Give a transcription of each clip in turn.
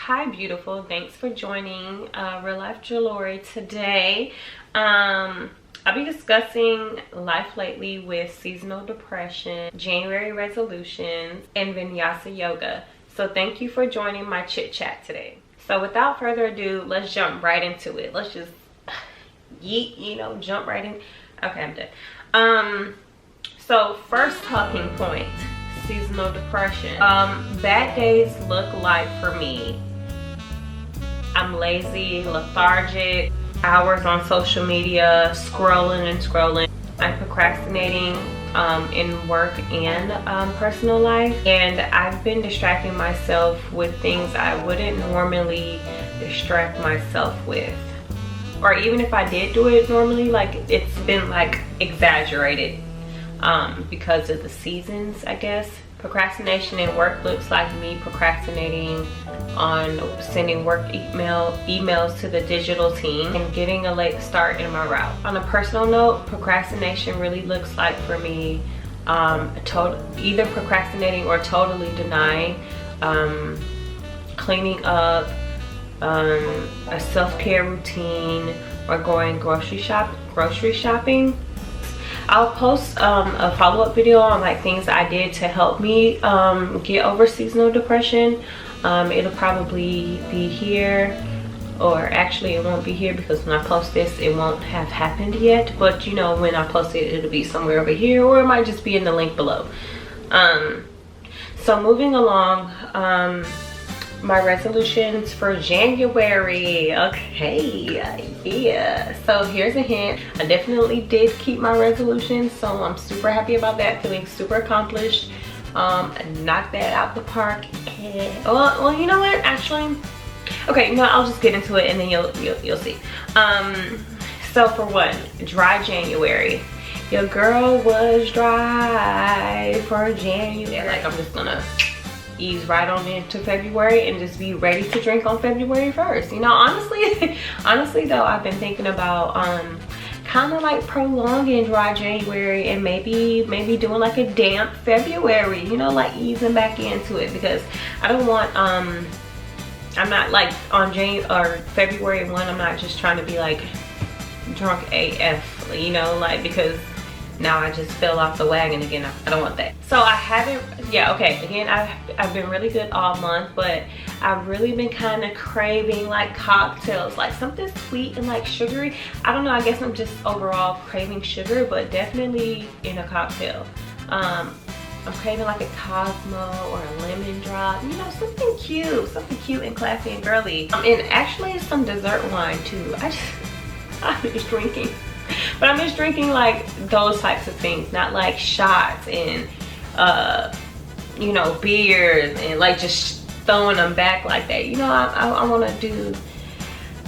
Hi beautiful, thanks for joining Real Life Jewelry today. I'll be discussing life lately with seasonal depression, January resolutions, and Vinyasa yoga. So thank you for joining my chit chat today. So without further ado, let's jump right into it. Let's just jump right in. Okay, I'm done. So first talking point, seasonal depression. Bad days look like for me, I'm lazy, lethargic, hours on social media, scrolling and scrolling. I'm procrastinating in work and personal life, and I've been distracting myself with things I wouldn't normally distract myself with. Or even if I did do it normally, like it's been like exaggerated because of the seasons, I guess. Procrastination in work looks like me procrastinating on sending work emails to the digital team and getting a late start in my route. On a personal note, procrastination really looks like for me either procrastinating or totally denying cleaning up, a self-care routine, or going grocery shopping. I'll post a follow-up video on like things I did to help me get over seasonal depression. It'll probably be here, or actually it won't be here because when I post this it won't have happened yet, but you know, when I post it it'll be somewhere over here, or it might just be in the link below. So moving along, my resolutions for January. Okay, yeah, so here's a hint. I definitely did keep my resolutions, so I'm super happy about that, feeling super accomplished. Knocked that out the park. Well, you know what, actually, okay, no, I'll just get into it and then you'll see. So for one, dry January. Your girl was dry for January. Like, I'm just gonna ease right on into February and just be ready to drink on February 1st. You know, honestly though, I've been thinking about kind of like prolonging dry January and maybe doing like a damp February, you know, like easing back into it, because I don't want I'm not like on February 1, I'm not just trying to be like drunk AF, you know, like, because now I just fell off the wagon again. I don't want that. So I haven't, yeah, okay, again, I've been really good all month, but I've really been kind of craving like cocktails, like something sweet and like sugary. I don't know, I guess I'm just overall craving sugar, but definitely in a cocktail. I'm craving like a Cosmo or a lemon drop, you know, something cute and classy and girly. And actually some dessert wine too. I'm just drinking. But I'm just drinking like those types of things, not like shots and you know, beers and like just throwing them back like that. You know, I want to do,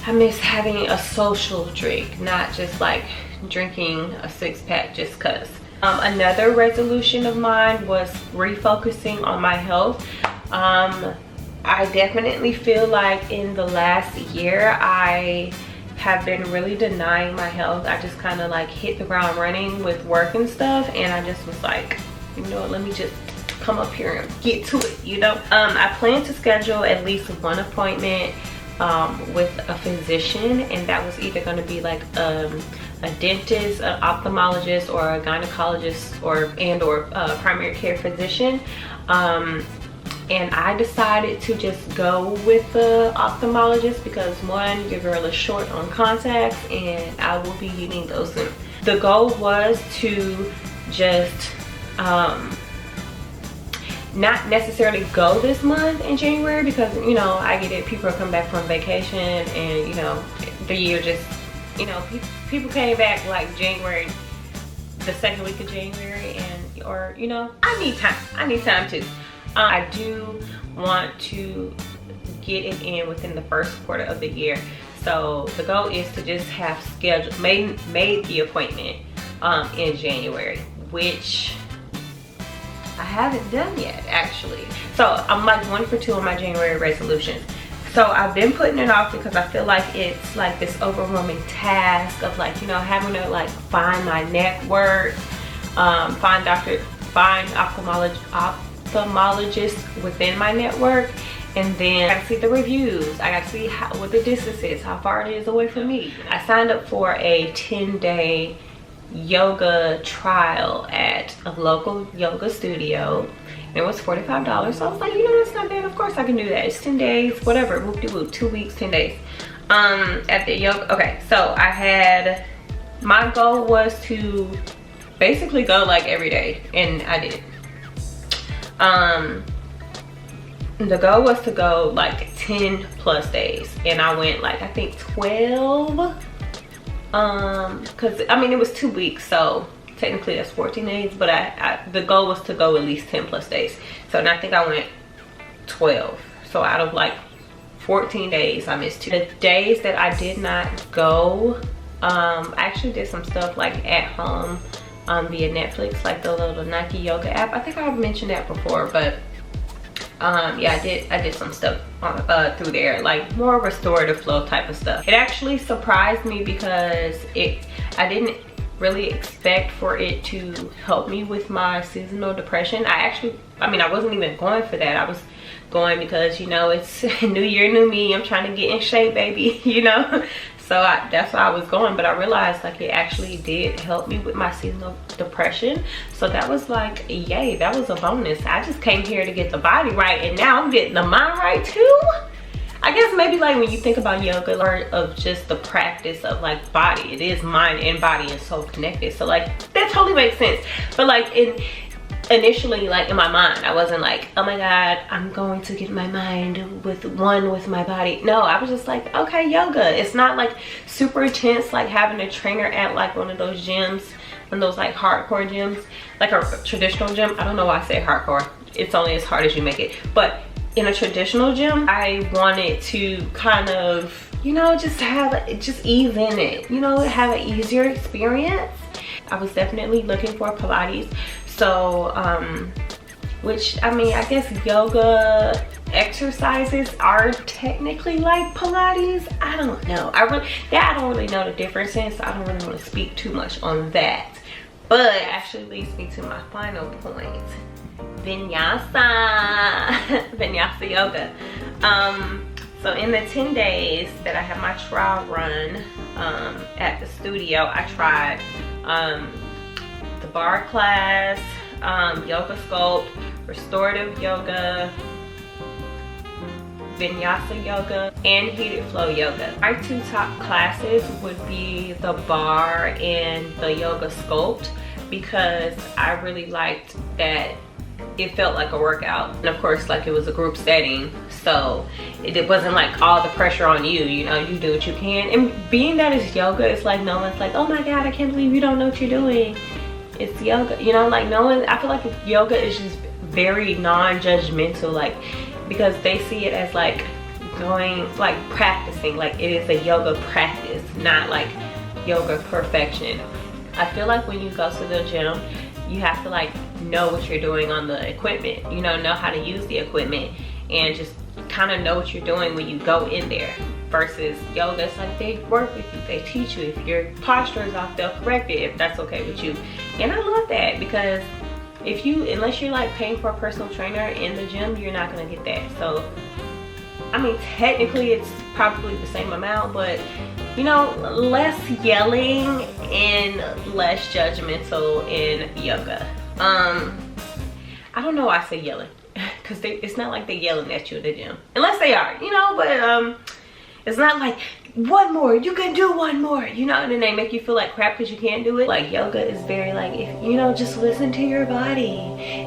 I miss having a social drink, not just like drinking a 6-pack just cuz. Another resolution of mine was refocusing on my health. I definitely feel like in the last year I have been really denying my health. I just kind of like hit the ground running with work and stuff, and I just was like, you know what, let me just come up here and get to it, you know. I plan to schedule at least one appointment with a physician, and that was either going to be like a dentist, an ophthalmologist, or a gynecologist, or primary care physician. And I decided to just go with the ophthalmologist because one, your girl is short on contacts and I will be needing those soon. The goal was to just not necessarily go this month in January, because you know, I get it, people are coming back from vacation and you know, the year just, you know, people came back like January, the second week of January, and or you know, I need time too. I do want to get it in within the first quarter of the year. So the goal is to just have scheduled, made the appointment in January, which I haven't done yet actually. So I'm like 1 for 2 on my January resolutions. So I've been putting it off because I feel like it's like this overwhelming task of like, you know, having to like find my network, find ophthalmologist within my network, And then I got to see the reviews. I got to see what the distance is, how far it is away from me. I signed up for a 10-day yoga trial at a local yoga studio. And it was $45. So I was like, you know, that's not bad. Of course I can do that. It's 10 days, whatever. Whoop-de-whoop, 2 weeks, 10 days. At the yoga. Okay, so I had, my goal was to basically go like every day, and I did. The goal was to go like 10 plus days, and I went like, I think 12. Cause I mean, it was 2 weeks, so technically that's 14 days, but the goal was to go at least 10 plus days. So and I think I went 12. So out of like 14 days, I missed 2. The days that I did not go, I actually did some stuff like at home via Netflix, like the little Nike yoga app. I think I've mentioned that before, but yeah, I did some stuff through there, like more restorative flow type of stuff. It actually surprised me because I didn't really expect for it to help me with my seasonal depression. I mean, I wasn't even going for that. I was going because, you know, it's new year, new me. I'm trying to get in shape, baby, you know. So that's why I was going, but I realized like it actually did help me with my seasonal depression. So that was like, yay, that was a bonus. I just came here to get the body right, and now I'm getting the mind right too. I guess maybe like when you think about yoga, or of just the practice of like body, it is mind and body and soul connected. So like that totally makes sense. But like initially, like in my mind, I wasn't like, oh my god, I'm going to get my mind with my body. No, I was just like, okay, yoga. It's not like super intense, like having a trainer at like one of those gyms, one of those like hardcore gyms, like a traditional gym. I don't know why I say hardcore. It's only as hard as you make it. But in a traditional gym, I wanted to kind of, you know, just ease in it, you know, have an easier experience. I was definitely looking for Pilates. So, which, I mean, I guess yoga exercises are technically like Pilates. I don't know. I don't really know the difference in, so I don't really want to speak too much on that. But it actually leads me to my final point. Vinyasa. Vinyasa yoga. So in the 10 days that I have my trial run at the studio, I tried the bar class, yoga sculpt, restorative yoga, Vinyasa yoga, and heated flow yoga. My 2 top classes would be the bar and the yoga sculpt, because I really liked that it felt like a workout, and of course like it was a group setting, so it wasn't like all the pressure on you, you know, you do what you can. And being that it's yoga, it's like no one's like, oh my god, I can't believe you don't know what you're doing. It's yoga, you know, like no one, I feel like yoga is just very non-judgmental, like, because they see it as like going, like practicing, like it is a yoga practice, not like yoga perfection. I feel like when you go to the gym, you have to like know what you're doing on the equipment, you know how to use the equipment, and just kind of know what you're doing when you go in there. Versus yoga, it's like they work with you, they teach you. If your posture is off, they'll correct it if that's okay with you. And I love that, because unless you're like paying for a personal trainer in the gym, you're not gonna get that. So I mean, technically it's probably the same amount, but you know, less yelling and less judgmental in yoga. I don't know why I say yelling, because it's not like they're yelling at you in the gym, unless they are, you know. But it's not like, one more, you can do one more, you know, and then they make you feel like crap because you can't do it. Like yoga is very like, if you know, just listen to your body.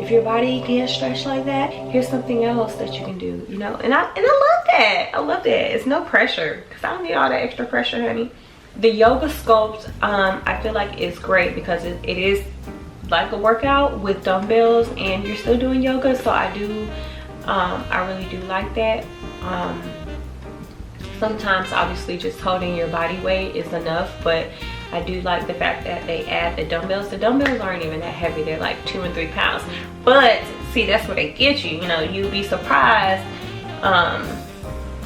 If your body can't stretch like that, here's something else that you can do, you know. And I love that. I love that. It's no pressure, because I don't need all that extra pressure, honey. The yoga sculpt, I feel like it's great because it is like a workout with dumbbells and you're still doing yoga. So I really do like that. Sometimes obviously just holding your body weight is enough, but I do like the fact that they add the dumbbells. The dumbbells aren't even that heavy, they're like 2 and 3 pounds. But see, that's where they get you, you know. You'd be surprised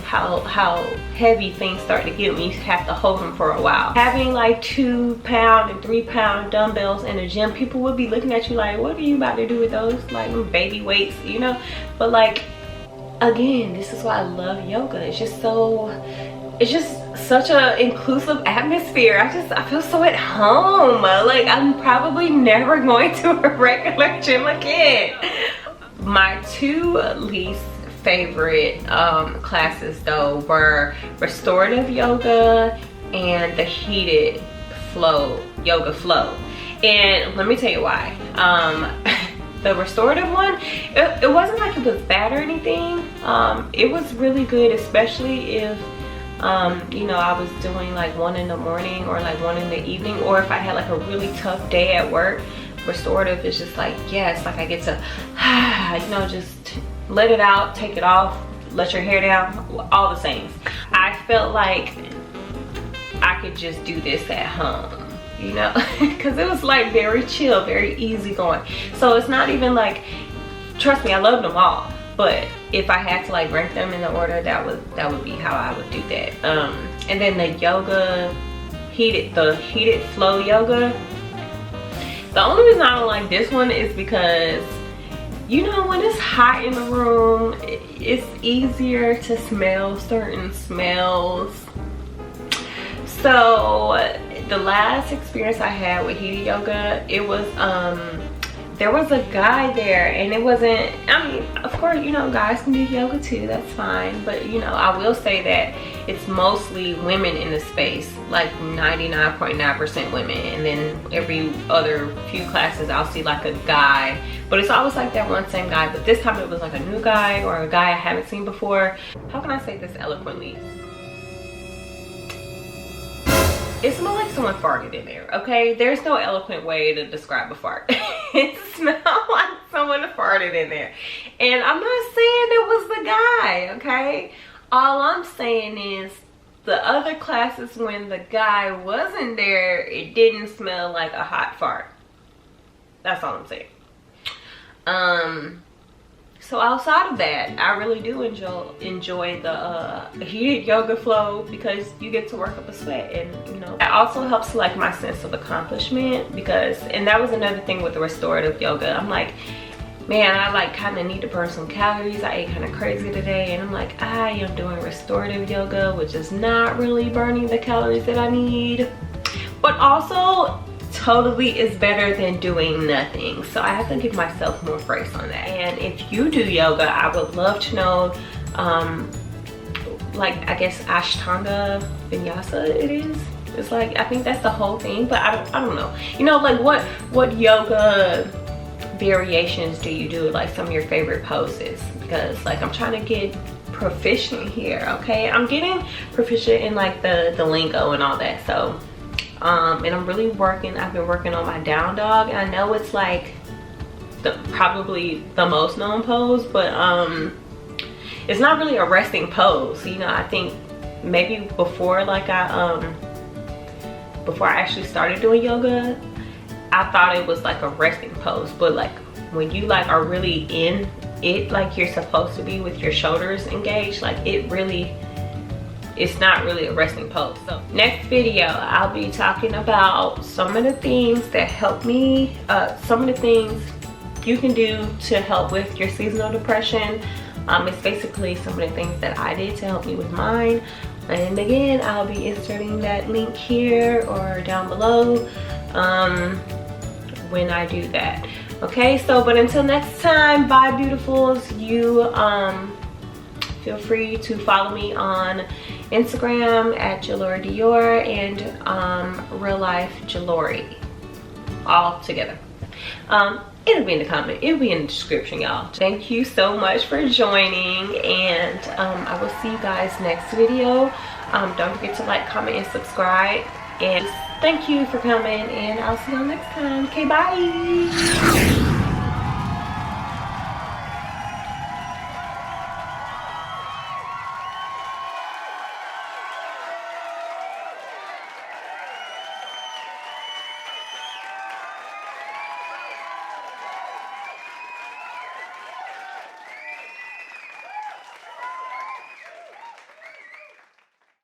how heavy things start to get when you have to hold them for a while. Having like 2 pound and 3 pound dumbbells in the gym, people would be looking at you like, what are you about to do with those, like baby weights, you know. But like again, this is why I love yoga. It's just such a inclusive atmosphere. I feel so at home. Like I'm probably never going to a regular gym again. My two least favorite classes though were restorative yoga and the heated yoga flow. And let me tell you why. The restorative one, it wasn't like it was bad or anything. It was really good, especially if you know, I was doing like one in the morning or like one in the evening, or if I had like a really tough day at work. Restorative is just like, yes, like I get to you know, just let it out, take it off, let your hair down, all the things. I felt like I could just do this at home, you know, because it was like very chill, very easy going. So it's not even like, trust me, I love them all, but if I had to like rank them in the order, that would be how I would do that. And then the yoga, the heated flow yoga, the only reason I don't like this one is because, you know, when it's hot in the room, it's easier to smell certain smells. So the last experience I had with heated yoga, it was there was a guy there, and it wasn't, I mean, of course, you know, guys can do yoga too, that's fine, but you know, I will say that it's mostly women in the space, like 99.9% women, and then every other few classes I'll see like a guy, but it's always like that one same guy. But this time it was like a new guy or a guy I haven't seen before. How can I say this eloquently? It smelled like someone farted in there, okay? There's no eloquent way to describe a fart. It smelled like someone farted in there. And I'm not saying it was the guy, okay? All I'm saying is the other classes when the guy wasn't there, it didn't smell like a hot fart. That's all I'm saying. So outside of that, I really do enjoy the heated yoga flow, because you get to work up a sweat, and you know, that also helps like my sense of accomplishment, because, and that was another thing with the restorative yoga. I'm like, man, I like kind of need to burn some calories. I ate kind of crazy today, and I'm like, I am doing restorative yoga, which is not really burning the calories that I need, but also totally is better than doing nothing. So I have to give myself more grace on that. And if you do yoga, I would love to know, like, I guess Ashtanga Vinyasa it is. It's like, I think that's the whole thing, but I don't know. You know, like what yoga variations do you do, like some of your favorite poses? Because like I'm trying to get proficient here, okay? I'm getting proficient in like the lingo and all that. So and I'm really I've been working on my down dog, and I know it's like probably the most known pose, but it's not really a resting pose. You know, I think maybe before like before I actually started doing yoga, I thought it was like a resting pose, but like when you like are really in it, like you're supposed to be with your shoulders engaged, like it's not really a resting pose. So next video, I'll be talking about some of the things that help me, some of the things you can do to help with your seasonal depression. It's basically some of the things that I did to help me with mine. And again, I'll be inserting that link here or down below when I do that. Okay, so but until next time, bye beautifuls. You feel free to follow me on Instagram at Jalori Dior and real life Jalori, all together. It'll be in the comment, it'll be in the description, y'all. Thank you so much for joining, and I will see you guys next video. Don't forget to like, comment, and subscribe, and thank you for coming, and I'll see y'all next time. Okay, bye.